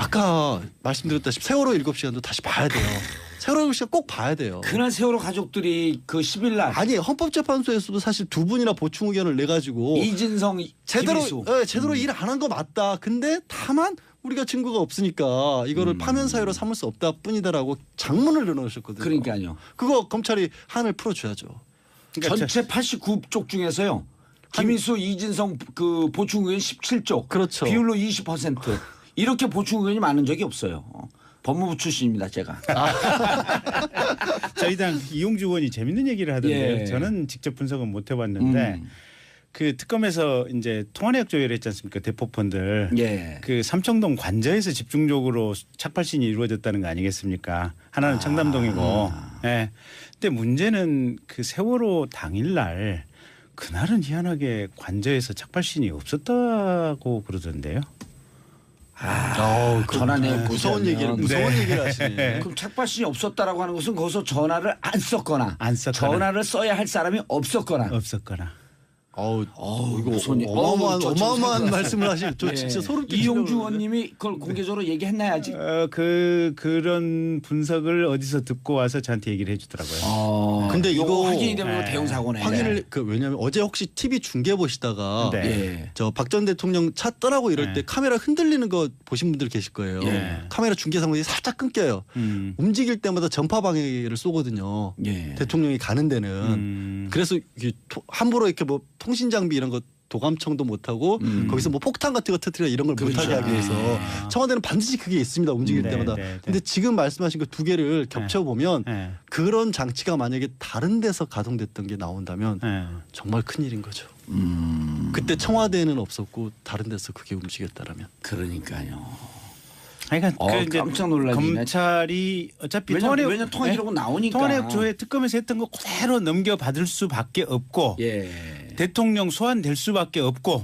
아까 말씀드렸다시피 세월호 7시간도 다시 봐야 돼요. 세월호 7시간 꼭 봐야 돼요. 그날 세월호 가족들이 그 10일 날 아니 헌법재판소에서도 사실 두 분이나 보충 의견을 내 가지고 이진성 제대로 김희수. 제대로 일 안 한 거 맞다. 근데 다만 우리가 증거가 없으니까 이거를 파면 사유로 삼을 수 없다 뿐이다라고 장문을 내놓으셨거든요. 그러니까요. 그거 검찰이 한을 풀어줘야죠. 그러니까 전체 89쪽 중에서요. 김희수, 이진성 그 보충 의원 17쪽. 그렇죠. 비율로 20%. 이렇게 보충 의원이 많은 적이 없어요. 법무부 출신입니다, 제가. 저희 당 이용주 의원이 재밌는 얘기를 하던데요. 예. 저는 직접 분석은 못 해봤는데 그 특검에서 이제 통화내역 조회를 했지 않습니까? 대포폰들. 예. 그 삼청동 관저에서 집중적으로 착발신이 이루어졌다는 거 아니겠습니까? 하나는 청담동이고. 예. 근데 문제는 그 세월호 당일날 그날은 희한하게 관저에서 착발신이 없었다고 그러던데요. 전화내역 무서운 얘기를 하시네. 그럼 착발신이 없었다라고 하는 것은 거기서 전화를 안 썼거나, 전화를 써야 할 사람이 없었거나. 이거 무슨 어마어마한 말씀을 하시네. 저 진짜 소름 끼치네요. 이용주 의원님이 그걸 공개적으로 얘기했나요 아직? 그런 분석을 어디서 듣고 와서 저한테 얘기를 해주더라고요. 근데 이거 확인이 되면 대형 사고네. 확인을 왜냐하면 어제 혹시 TV 중계 보시다가 네. 저 박 전 대통령 차 떠나고 이럴 때 카메라 흔들리는 거 보신 분들 계실 거예요. 예. 카메라 중계 상황이 살짝 끊겨요. 움직일 때마다 전파 방해를 쏘거든요. 예. 대통령이 가는 데는. 그래서 함부로 이렇게 뭐 통신 장비 이런 거 도감청도 못하고 거기서 뭐 폭탄 같은 거 터뜨려 이런 걸 못하게 하기 위해서 청와대는 반드시 그게 있습니다. 움직일 때마다. 근데 지금 말씀하신 그 두 개를 겹쳐보면 그런 장치가 만약에 다른 데서 가동됐던 게 나온다면 정말 큰일인 거죠. 그때 청와대에는 없었고 다른 데서 그게 움직였다라면. 그러니까요. 그러니까 이제 깜짝 놀라네. 검찰이 어차피 왜냐면 통화 기록은 나오니까. 통화내역 조회 특검에서 했던 거 그대로 넘겨받을 수밖에 없고 예. 대통령 소환될 수밖에 없고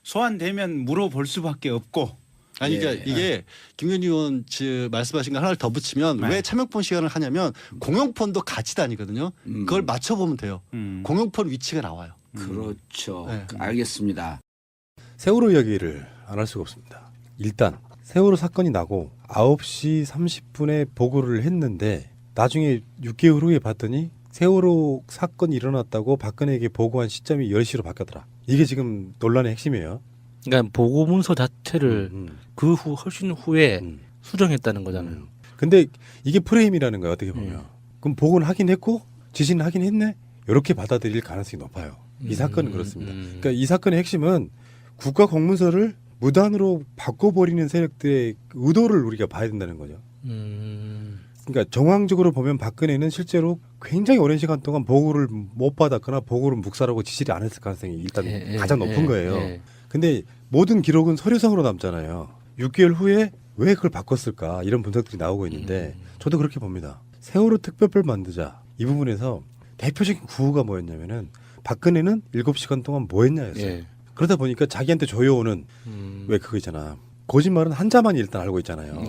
소환되면 물어볼 수밖에 없고. 아니 그러니까 이게 김건희 의원 말씀하신 거 하나를 더 붙이면 왜 차명폰 시간을 하냐면 공영폰도 같이 다니거든요. 그걸 맞춰보면 돼요. 공영폰 위치가 나와요. 그렇죠. 네. 알겠습니다. 세월호 이야기를 안 할 수가 없습니다. 일단 세월호 사건이 나고 9시 30분에 보고를 했는데 나중에 6개월 후에 봤더니 세월호 사건이 일어났다고 박근혜에게 보고한 시점이 10시로 바뀌었더라. 이게 지금 논란의 핵심이에요. 그러니까 보고 문서 자체를 그 후 훨씬 후에 수정했다는 거잖아요. 근데 이게 프레임이라는 거예요. 어떻게 보면. 그럼 보고는 하긴 했고 지시는 하긴 했네. 이렇게 받아들일 가능성이 높아요. 이 사건은 그렇습니다. 그러니까 이 사건의 핵심은 국가 공문서를 무단으로 바꿔버리는 세력들의 의도를 우리가 봐야 된다는 거죠. 그러니까 정황적으로 보면 박근혜는 실제로 굉장히 오랜 시간 동안 보고를 못 받았거나 보고를 묵살하고 지시를 안 했을 가능성이 일단 가장 높은 거예요. 근데 모든 기록은 서류상으로 남잖아요. 6개월 후에 왜 그걸 바꿨을까 이런 분석들이 나오고 있는데 저도 그렇게 봅니다. 세월호 특별법 만들자 이 부분에서 대표적인 구호가 뭐였냐면은 박근혜는 7시간 동안 뭐 했냐였어요. 그러다 보니까 자기한테 조여오는 왜 그거 있잖아. 거짓말은 한자만이 일단 알고 있잖아요.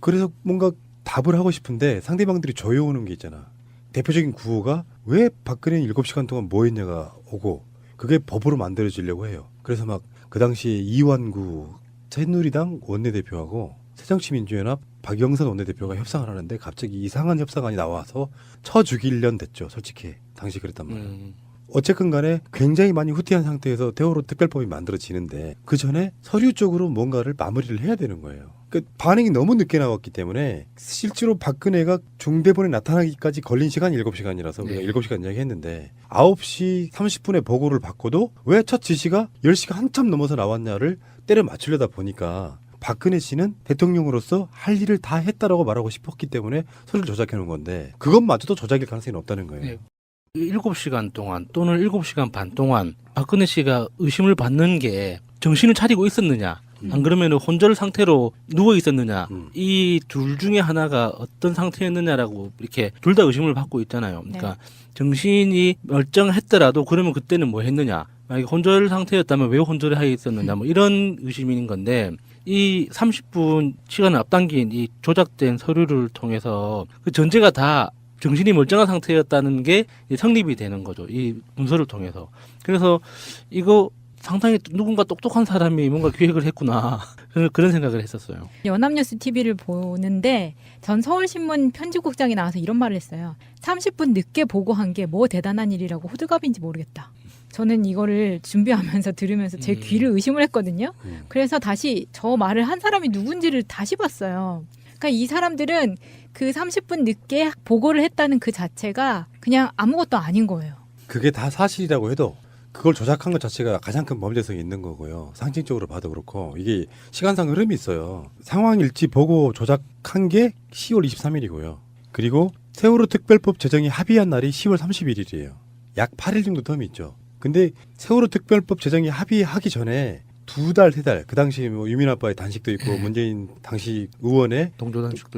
그래서 뭔가 답을 하고 싶은데 상대방들이 조여오는 게 있잖아. 대표적인 구호가 왜 박근혜는 7시간 동안 뭐 했냐가 오고 그게 법으로 만들어지려고 해요. 그래서 막 그 당시에 이완구 새누리당 원내대표하고 새정치민주연합 박영선 원내대표가 협상을 하는데 갑자기 이상한 협상안이 나와서 쳐 죽이려는 됐죠. 솔직히 당시 그랬단 말이에요. 어쨌든 간에 굉장히 많이 후퇴한 상태에서 세월호 특별법이 만들어지는데 그 전에 서류 쪽으로 뭔가를 마무리를 해야 되는 거예요. 그 반응이 너무 늦게 나왔기 때문에 실제로 박근혜가 중대본에 나타나기까지 걸린 시간이 7시간이라서 우리가 7시간 이야기했는데 9시 30분에 보고를 받고도 왜 첫 지시가 10시가 한참 넘어서 나왔냐를 때려 맞추려다 보니까 박근혜 씨는 대통령으로서 할 일을 다 했다라고 말하고 싶었기 때문에 서류를 조작해 놓은 건데 그것마저도 조작일 가능성이 높다는 거예요. 7시간 동안 또는 7시간 반 동안 박근혜 씨가 의심을 받는 게 정신을 차리고 있었느냐 안 그러면 혼절 상태로 누워 있었느냐 이 둘 중에 하나가 어떤 상태였느냐라고 이렇게 둘 다 의심을 받고 있잖아요. 그러니까 정신이 멀쩡했더라도 그러면 그때는 뭐 했느냐 만약에 혼절 상태였다면 왜 혼절을 하고 있었느냐 뭐 이런 의심인 건데 이 30분 시간을 앞당긴 이 조작된 서류를 통해서 그 전제가 다 정신이 멀쩡한 상태였다는 게 성립이 되는 거죠. 이 문서를 통해서. 그래서 이거 상당히 누군가 똑똑한 사람이 뭔가 기획을 했구나. 그런 생각을 했었어요. 연합뉴스 TV를 보는데 전 서울신문 편집국장이 나와서 이런 말을 했어요. 30분 늦게 보고한 게 뭐 대단한 일이라고 호들갑인지 모르겠다. 저는 이거를 준비하면서 들으면서 제 귀를 의심을 했거든요. 그래서 다시 저 말을 한 사람이 누군지를 다시 봤어요. 그러니까 이 사람들은 그 30분 늦게 보고를 했다는 그 자체가 그냥 아무것도 아닌 거예요. 그게 다 사실이라고 해도 그걸 조작한 것 자체가 가장 큰 범죄성이 있는 거고요. 상징적으로 봐도 그렇고 이게 시간상 흐름이 있어요. 상황일지 보고 조작한 게 10월 23일이고요. 그리고 세월호 특별법 제정이 합의한 날이 10월 31일이에요. 약 8일 정도 텀이 있죠. 근데 세월호 특별법 제정이 합의하기 전에 2달, 3달 그 당시 뭐 유민 아빠의 단식도 있고 문재인 당시 의원의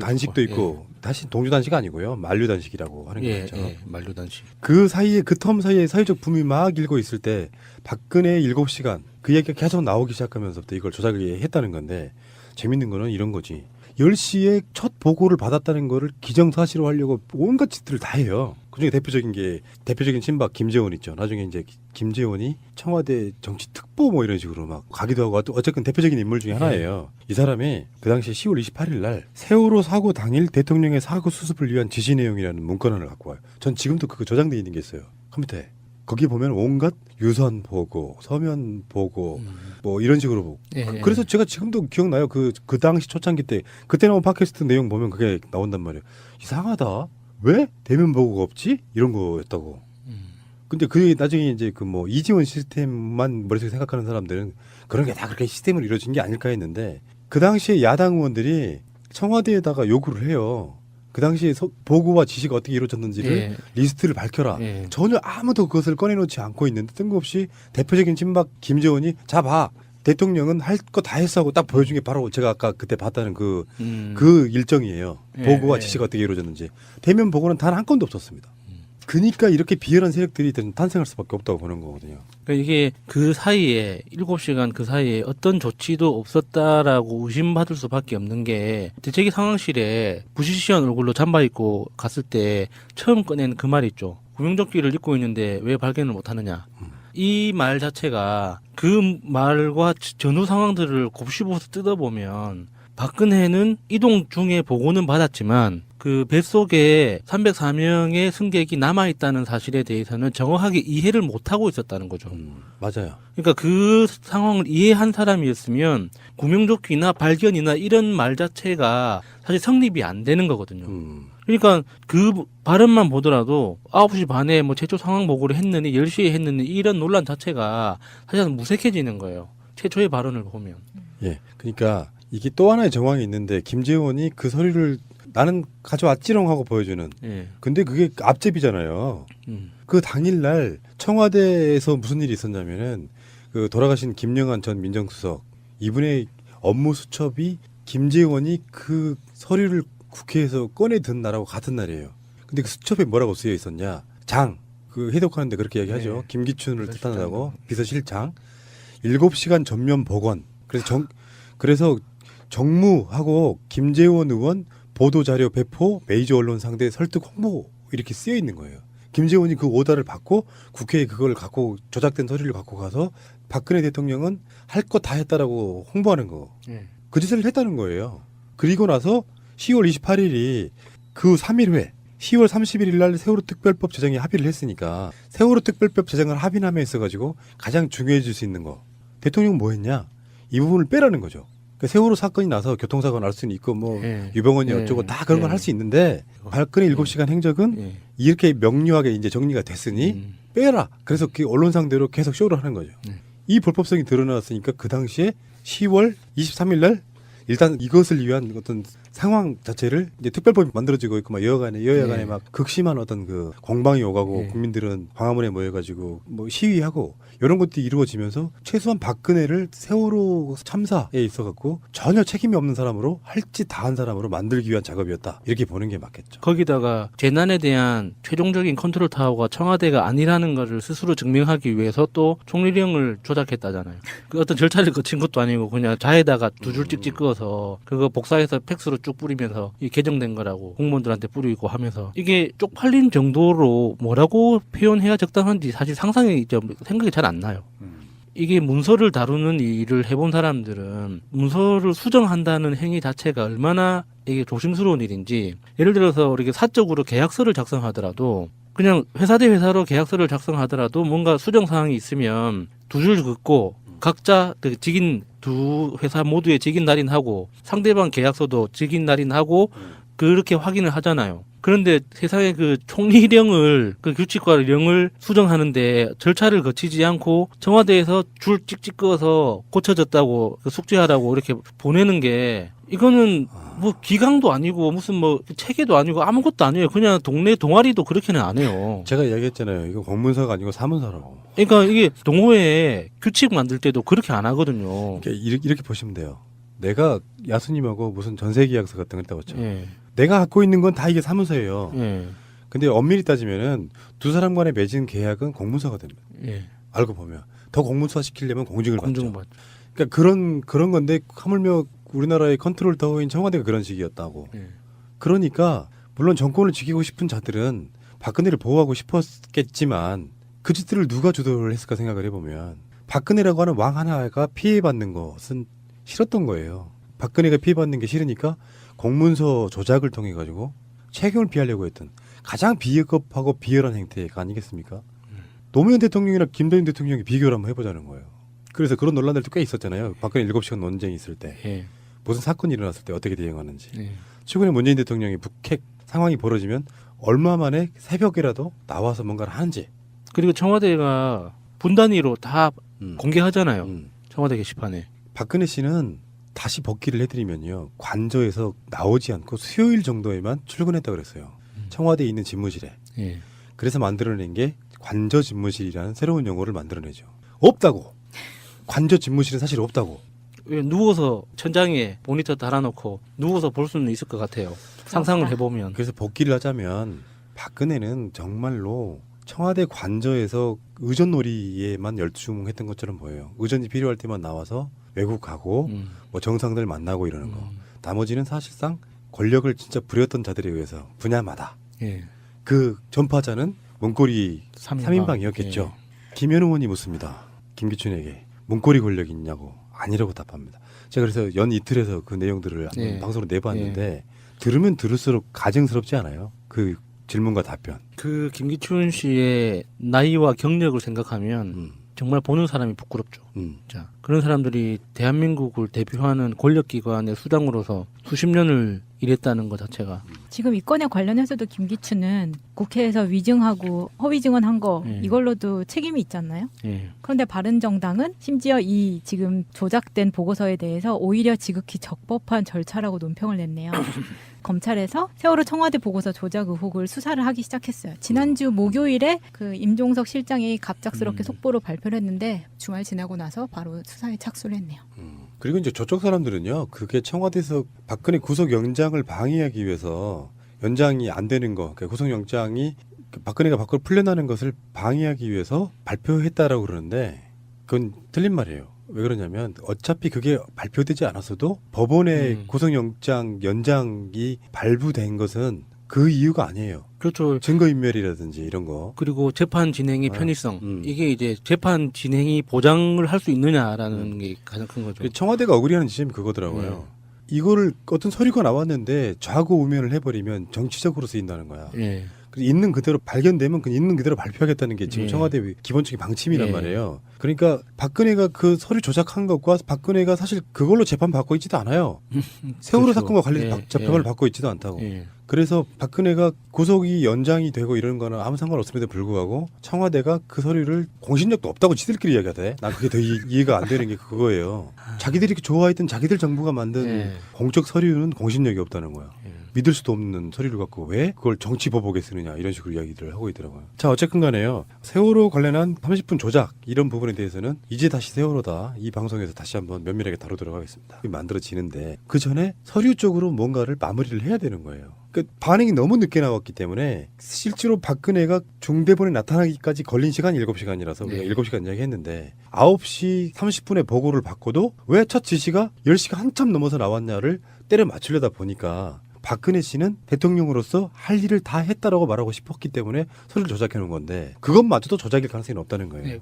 단식도 있고 다시 동조 단식 아니고요. 만류 단식이라고 하는 거죠. 만류 단식. 그 사이에 그 텀 사이에 사회적 붐이 막 일고 있을 때 박근혜 7시간 그 얘기가 계속 나오기 시작하면서부터 이걸 조작을 했다는 건데 재밌는 거는 이런 거지. 10시에 첫 보고를 받았다는 거를 기정사실로 하려고 온갖 짓들을 다 해요. 그중에 대표적인 친박 김재원 있죠. 나중에 이제 김재원이 청와대 정치특보 뭐 이런 식으로 막 가기도 하고 어쨌든 대표적인 인물 중에 하나예요. 이 사람이 그 당시 10월 28일 날 세월호 사고 당일 대통령의 사고 수습을 위한 지시 내용이라는 문건을 갖고 와요. 전 지금도 그거 저장돼 있는 게 있어요. 컴퓨터에. 거기 보면 온갖 유선 보고, 서면 보고, 뭐 이런 식으로 보고. 그래서 제가 지금도 기억나요. 그 당시 초창기 때 그때 나온 팟캐스트 내용 보면 그게 나온단 말이에요. 이상하다. 왜 대면 보고가 없지? 이런 거였다고. 근데 그 나중에 이제 그 뭐 이지원 시스템만 머릿속에 생각하는 사람들은 그런 게 다 그렇게 시스템으로 이루어진 게 아닐까 했는데 그 당시에 야당 의원들이 청와대에다가 요구를 해요. 그 당시에 보고와 지시가 어떻게 이루어졌는지를 리스트를 밝혀라. 전혀 아무도 그것을 꺼내놓지 않고 있는데 뜬금없이 대표적인 친박 김재원이 자 봐. 대통령은 할 거 다 했어 하고 딱 보여준 게 바로 제가 아까 그때 봤다는 그 일정이에요. 보고와 지시가 어떻게 이루어졌는지. 대면 보고는 단 한 건도 없었습니다. 그러니까 이렇게 비열한 세력들이 탄생할 수밖에 없다고 보는 거거든요. 그러니까 이게 그 사이에 7시간 그 사이에 어떤 조치도 없었다라고 의심받을 수밖에 없는 게 대책위 상황실에 부시시한 얼굴로 잠바 입고 갔을 때 처음 꺼낸 그 말 있죠. 구명조끼를 입고 있는데 왜 발견을 못하느냐. 이 말 자체가 그 말과 전후 상황들을 곱씹어서 뜯어보면 박근혜는 이동 중에 보고는 받았지만 그 뱃속에 304명의 승객이 남아있다는 사실에 대해서는 정확하게 이해를 못하고 있었다는 거죠. 맞아요. 그러니까 그 상황을 이해한 사람이었으면 구명조끼나 발견이나 이런 말 자체가 사실 성립이 안 되는 거거든요. 그러니까 그 발언만 보더라도 9시 반에 뭐 최초 상황 보고를 했느니 10시에 했느니 이런 논란 자체가 사실은 무색해지는 거예요. 최초의 발언을 보면. 예. 그러니까 이게 또 하나의 정황이 있는데 김재원이 그 서류를 나는 가져왔지롱 하고 보여주는. 근데 그게 앞제비잖아요. 그 당일날 청와대에서 무슨 일이 있었냐면은 그 돌아가신 김영한 전 민정수석 이분의 업무 수첩이 김재원이 그 서류를 국회에서 꺼내든 날하고 같은 날이에요. 근데 그 수첩에 뭐라고 쓰여 있었냐? 그 해독하는데 그렇게 이야기하죠. 김기춘을 뜻한다고 비서실장 7시간 전면 복원. 그래서 정무하고 김재원 의원 보도자료 배포, 메이저 언론 상대 설득 홍보 이렇게 쓰여 있는 거예요. 김재원이 그 오더를 받고 국회에 그걸 갖고 조작된 서류를 갖고 가서 박근혜 대통령은 할 거 다 했다라고 홍보하는 거. 그 짓을 했다는 거예요. 그리고 나서 10월 28일이 그 3일 10월 31일 날 세월호 특별법 제정에 합의를 했으니까 세월호 특별법 제정을 합의함에 있어가지고 가장 중요해질 수 있는 거. 대통령은 뭐 했냐? 이 부분을 빼라는 거죠. 그러니까 세월호 사건이 나서 교통사고가 날 수는 있고 뭐 유병원이 어쩌고 다 그런 걸 할 수 있는데 박근혜 7시간 행적은 이렇게 명료하게 이제 정리가 됐으니 빼라. 그래서 그 언론 상대로 계속 쇼를 하는 거죠. 이 불법성이 드러났으니까 그 당시에 10월 23일 날 일단 이것을 위한 어떤 상황 자체를 이제 특별법이 만들어지고 있고 막 여야간에 막 극심한 어떤 그 공방이 오가고 국민들은 광화문에 모여가지고 뭐 시위하고 이런 것들이 이루어지면서 최소한 박근혜를 세월호 참사에 있어갖고 전혀 책임이 없는 사람으로 할 짓 다 한 사람으로 만들기 위한 작업이었다. 이렇게 보는 게 맞겠죠. 거기다가 재난에 대한 최종적인 컨트롤 타워가 청와대가 아니라는 것을 스스로 증명하기 위해서 또 총리령을 조작했다잖아요. 그 어떤 절차를 거친 것도 아니고 그냥 자에다가 두 줄 찍찍 그어서 그거 복사해서 팩스로 쭉 뿌리면서 이 개정된 거라고 공무원들한테 뿌리고 하면서 이게 쪽팔린 정도로 뭐라고 표현해야 적당한지 사실 상상이 생각이 잘 안 나요. 이게 문서를 다루는 일을 해본 사람들은 문서를 수정한다는 행위 자체가 얼마나 이게 조심스러운 일인지, 예를 들어서 우리가 사적으로 계약서를 작성하더라도 그냥 회사 대 회사로 계약서를 작성하더라도 뭔가 수정 사항이 있으면 두 줄 긋고 각자 그 직인 두 회사 모두의 직인 날인하고 상대방 계약서도 직인 날인하고 그렇게 확인을 하잖아요. 그런데 세상에 그 총리령을 그 규칙과 령을 수정하는데 절차를 거치지 않고 청와대에서 줄 찍찍 그어서 고쳐졌다고 그 숙지하라고 이렇게 보내는 게, 이거는 뭐 기강도 아니고 무슨 뭐 체계도 아니고 아무것도 아니에요. 그냥 동네 동아리도 그렇게는 안 해요. 제가 이야기했잖아요. 이거 공문서가 아니고 사문서라고. 그러니까 이게 동호회 규칙 만들 때도 그렇게 안 하거든요. 그러니까 이렇게 보시면 돼요. 내가 야수님하고 무슨 전세 계약서 같은 걸 따왔죠. 예. 내가 갖고 있는 건 다 이게 사문서예요. 예. 근데 엄밀히 따지면은 두 사람 간에 맺은 계약은 공문서가 됩니다. 예. 알고 보면 더 공문서 시키려면 공증을 공증 받죠. 받죠. 그러니까 그런 건데 하물며 우리나라의 컨트롤 타워인 청와대가 그런 식이었다고. 예. 그러니까 물론 정권을 지키고 싶은 자들은 박근혜를 보호하고 싶었겠지만 그 짓들을 누가 주도를 했을까 생각을 해보면 박근혜라고 하는 왕 하나가 피해받는 것은 싫었던 거예요. 박근혜가 피해받는 게 싫으니까 공문서 조작을 통해 가지고 책임을 피하려고 했던 가장 비겁하고 비열한 행태가 아니겠습니까? 노무현 대통령이랑 김대중 대통령이 비교를 한번 해보자는 거예요. 그래서 그런 논란들도 꽤 있었잖아요. 박근혜 7시간 논쟁이 있을 때 예. 무슨 사건이 일어났을 때 어떻게 대응하는지. 예. 최근에 문재인 대통령이 북핵 상황이 벌어지면 얼마 만에 새벽이라도 나와서 뭔가를 하는지. 그리고 청와대가 분단위로 다 공개하잖아요. 청와대 게시판에. 박근혜 씨는 다시 복귀를 해드리면요. 관저에서 나오지 않고 수요일 정도에만 출근했다고 그랬어요. 청와대에 있는 집무실에. 예. 그래서 만들어낸 게 관저 집무실이라는 새로운 용어를 만들어내죠. 없다고. 관저 집무실은 사실 없다고. 왜 누워서 천장에 모니터 달아놓고 누워서 볼 수는 있을 것 같아요. 상상을 해보면. 그래서 복귀를 하자면 박근혜는 정말로 청와대 관저에서 의전놀이에만 열중했던 것처럼 보여요. 의전이 필요할 때만 나와서 외국 가고 뭐 정상들 만나고 이러는 거. 나머지는 사실상 권력을 진짜 부렸던 자들에 의해서 분야마다 예. 그 전파자는 문고리 3인방. 3인방이었겠죠. 김현우 의원이 묻습니다. 김기춘에게 문고리 권력이 있냐고. 아니라고 답합니다. 제가 그래서 연 이틀에서 그 내용들을 예. 방송으로 내봤는데 들으면 들을수록 가증스럽지 않아요? 그 질문과 답변. 그 김기춘 씨의 나이와 경력을 생각하면 정말 보는 사람이 부끄럽죠. 자, 그런 사람들이 대한민국을 대표하는 권력기관의 수장으로서 수십 년을 일했다는 것 자체가. 지금 이 건에 관련해서도 김기춘은 국회에서 위증하고 허위 증언한 거 이걸로도 책임이 있잖아요. 예. 그런데 바른정당은 심지어 이 지금 조작된 보고서에 대해서 오히려 지극히 적법한 절차라고 논평을 냈네요. 검찰에서 세월호 청와대 보고서 조작 의혹을 수사를 하기 시작했어요. 지난주 목요일에 그 임종석 실장이 갑작스럽게 속보로 발표를 했는데 주말 지나고 나서 바로 수사에 착수를 했네요. 그리고 이제 저쪽 사람들은요. 그게 청와대에서 박근혜 구속영장을 방해하기 위해서 연장이 안 되는 거, 그러니까 구속영장이 박근혜가 밖으로 풀려나는 것을 방해하기 위해서 발표했다라고 그러는데 그건 틀린 말이에요. 왜 그러냐면 어차피 그게 발표되지 않았어도 법원의 구속영장 연장이 발부된 것은 그 이유가 아니에요. 그렇죠. 증거인멸이라든지 이런 거. 그리고 재판 진행의 편의성. 이게 이제 재판 진행이 보장을 할 수 있느냐라는 게 가장 큰 거죠. 청와대가 억울해하는 지점이 그거더라고요. 이거를 어떤 서류가 나왔는데 좌고우면을 해버리면 정치적으로 쓰인다는 거야. 예. 그래서 있는 그대로 발견되면 그 있는 그대로 발표하겠다는 게 지금 예. 청와대의 기본적인 방침이란 예. 말이에요. 그러니까 박근혜가 그 서류 조작한 것과 박근혜가 사실 그걸로 재판 받고 있지도 않아요. 세월호 그렇죠. 사건과 관련해서 예. 재판을 예. 받고 있지도 않다고. 예. 그래서 박근혜가 구속이 연장이 되고 이런 거는 아무 상관없음에도 불구하고 청와대가 그 서류를 공신력도 없다고 지들끼리 이야기하대. 난 그게 더 이해가 안 되는 게 그거예요. 자기들이 좋아했던 자기들 정부가 만든 예. 공적 서류는 공신력이 없다는 거야. 예. 믿을 수도 없는 서류를 갖고 왜 그걸 정치 보복에 쓰느냐 이런 식으로 이야기를 하고 있더라고요. 자 어쨌든 간에요. 세월호 관련한 30분 조작 이런 부분에 대해서는 이제 다시 세월호다. 이 방송에서 다시 한번 면밀하게 다루도록 하겠습니다. 만들어지는데 그 전에 서류 쪽으로 뭔가를 마무리를 해야 되는 거예요. 그 반응이 너무 늦게 나왔기 때문에 실제로 박근혜가 중대본에 나타나기까지 걸린 시간이 7시간이라서 우리가 7시간 이야기했는데 9시 30분에 보고를 받고도 왜 첫 지시가 10시가 한참 넘어서 나왔냐를 때려 맞추려다 보니까 박근혜 씨는 대통령으로서 할 일을 다 했다라고 말하고 싶었기 때문에 서류를 조작해 놓은 건데 그것마저도 조작일 가능성이 없다는 거예요. 네.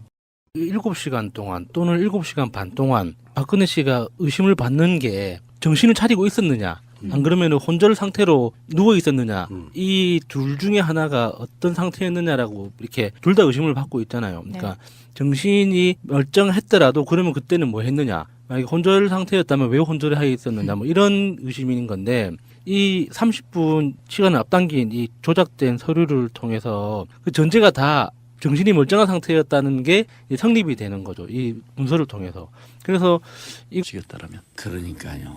7시간 동안 또는 7시간 반 동안 박근혜 씨가 의심을 받는 게 정신을 차리고 있었느냐, 안 그러면 혼절 상태로 누워 있었느냐, 이 둘 중에 하나가 어떤 상태였느냐라고 이렇게 둘 다 의심을 받고 있잖아요. 그러니까 정신이 멀쩡했더라도 그러면 그때는 뭐 했느냐, 만약에 혼절 상태였다면 왜 혼절을 하에 있었느냐, 뭐 이런 의심인 건데, 이 30분 시간을 앞당긴 이 조작된 서류를 통해서 그 전제가 다 정신이 멀쩡한 상태였다는 게 성립이 되는 거죠. 이 문서를 통해서. 그래서 이 시겠다라면 그러니까요.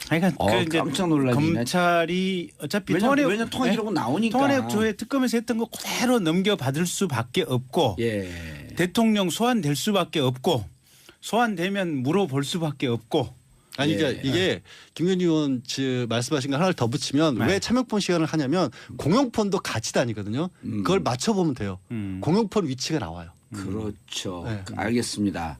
그러니까 그 이제 깜짝 놀라네. 검찰이 어차피 왜냐면 통화 기록은 나오니까. 통화내역 조회 특검에서 했던 거 그대로 넘겨받을 수밖에 없고 예. 대통령 소환될 수밖에 없고 소환되면 물어볼 수밖에 없고. 아니 그러니까 이게 김건희 의원 말씀하신 거 하나를 더 붙이면 왜 참여폰 시간을 하냐면 공용폰도 같이 다니거든요. 그걸 맞춰보면 돼요. 공용폰 위치가 나와요. 그렇죠. 네. 알겠습니다.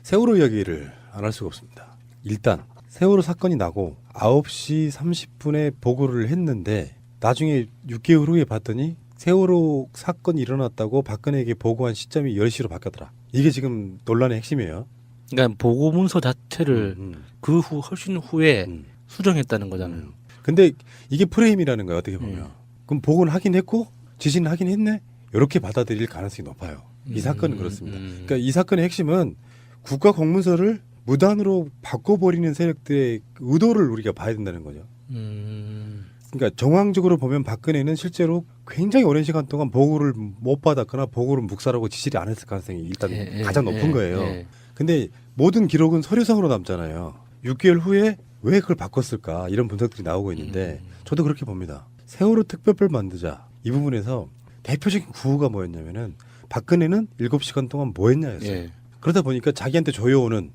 세월호 이야기를 안 할 수가 없습니다. 일단 세월호 사건이 나고 9시 30분에 보고를 했는데 나중에 6개월 후에 봤더니 세월호 사건이 일어났다고 박근혜에게 보고한 시점이 10시로 바뀌었더라. 이게 지금 논란의 핵심이에요. 그러니까 보고 문서 자체를 그 후 훨씬 후에 수정했다는 거잖아요. 근데 이게 프레임이라는 거예요. 어떻게 보면. 그럼 보고는 하긴 했고 지시는 하긴 했네. 이렇게 받아들일 가능성이 높아요. 이 사건은 그렇습니다. 그러니까 이 사건의 핵심은 국가 공문서를 무단으로 바꿔버리는 세력들의 의도를 우리가 봐야 된다는 거죠. 그러니까 정황적으로 보면 박근혜는 실제로 굉장히 오랜 시간 동안 보고를 못 받았거나 보고를 묵살하고 지시를 안 했을 가능성이 일단 가장 높은 거예요. 근데 모든 기록은 서류상으로 남잖아요. 6개월 후에 왜 그걸 바꿨을까 이런 분석들이 나오고 있는데 저도 그렇게 봅니다. 세월호 특별법 만들자 이 부분에서 대표적인 구호가 뭐였냐면은 박근혜는 7시간 동안 뭐 했냐였어요. 그러다 보니까 자기한테 조여오는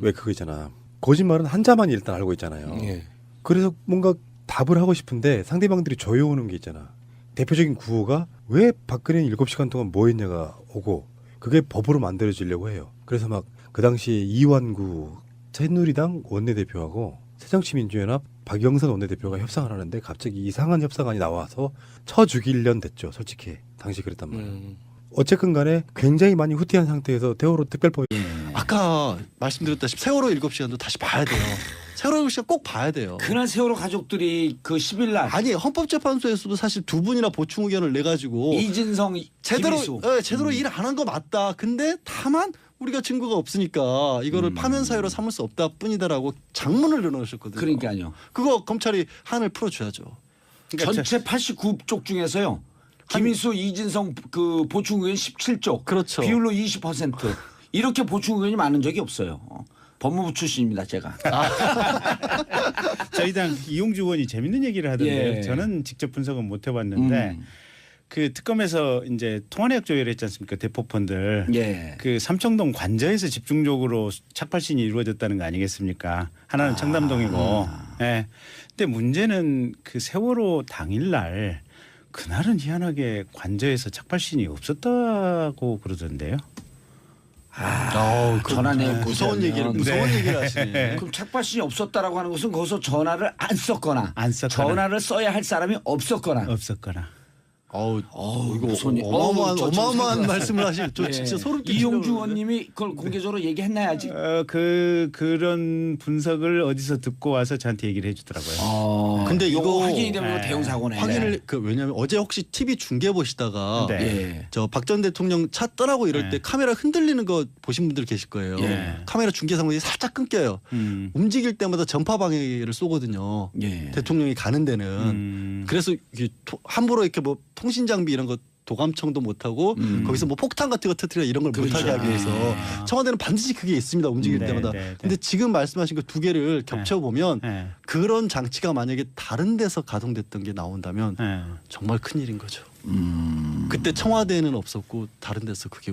왜 그거 있잖아. 거짓말은 한자만이 일단 알고 있잖아요. 그래서 뭔가 답을 하고 싶은데 상대방들이 조여오는 게 있잖아. 대표적인 구호가 왜 박근혜는 7시간 동안 뭐 했냐가 오고 그게 법으로 만들어지려고 해요. 그래서 막 그 당시에 이완구 새누리당 원내대표하고 새정치민주연합 박영선 원내대표가 협상을 하는데 갑자기 이상한 협상안이 나와서 쳐 죽이려는 됐죠. 솔직히 당시 그랬단 말이에요. 어쨌든 간에 굉장히 많이 후퇴한 상태에서 세월호 특별법이 아까 말씀드렸다시피 세월호 7시간도 다시 봐야 돼요. 세월호 7시간 꼭 봐야 돼요. 그날 세월호 가족들이 그 10일 날 아니 헌법재판소에서도 사실 두 분이나 보충 의견을 내가지고 이진성, 제대로 김희수. 제대로 일 안 한 거 맞다. 근데 다만 우리가 증거가 없으니까 이거를 파면 사유로 삼을 수 없다 뿐이다라고 장문을 내놓으셨거든요. 그러니까요. 그거 검찰이 한을 풀어줘야죠. 전체 89쪽 중에서요. 김희수, 이진성 그 보충 의원 17쪽. 그렇죠. 비율로 20%. 이렇게 보충 의원이 많은 적이 없어요. 법무부 출신입니다, 제가. 저희 당 이용주 의원이 재밌는 얘기를 하던데 예. 저는 직접 분석은 못 해봤는데 그 특검에서 이제 통화내역 조회를 했지 않습니까? 대포폰들. 예. 그 삼청동 관저에서 집중적으로 착발신이 이루어졌다는 거 아니겠습니까? 하나는 청담동이고. 예. 근데 문제는 그 세월호 당일날 그날은 희한하게 관저에서 착발신이 없었다고 그러던데요. 전화내역 무서운 얘기를 얘기를 하시네. 그럼 착발신이 없었다라고 하는 것은 거기서 전화를 안 썼거나 전화를 써야 할 사람이 없었거나. 이거 무슨 어마어마한 말씀을 하시죠. 저 진짜 소름 끼치네요. 이용주 의원님이 그걸 공개적으로 얘기했나야지. 그런 분석을 어디서 듣고 와서 저한테 얘기를 해주더라고요. 근데 이거 확인이 되면 대형 사고네. 확인을 왜냐면 어제 혹시 TV 중계 보시다가 저 박 전 대통령 차 떠나고 이럴 때 카메라 흔들리는 거 보신 분들 계실 거예요. 카메라 중계 상황이 살짝 끊겨요. 움직일 때마다 전파 방해를 쏘거든요. 대통령이 가는 데는. 그래서 함부로 이렇게 뭐 통신 장비 이런 거 도감청도 못하고 거기서 뭐 폭탄 같은 거 터뜨려 이런 걸 못하게 하기 위해서 청와대는 반드시 그게 있습니다. 움직일 때마다. 근데 지금 말씀하신 그 두 개를 겹쳐보면 그런 장치가 만약에 다른 데서 가동됐던 게 나온다면 정말 큰일인 거죠. 그때 청와대는 없었고 다른 데서 그게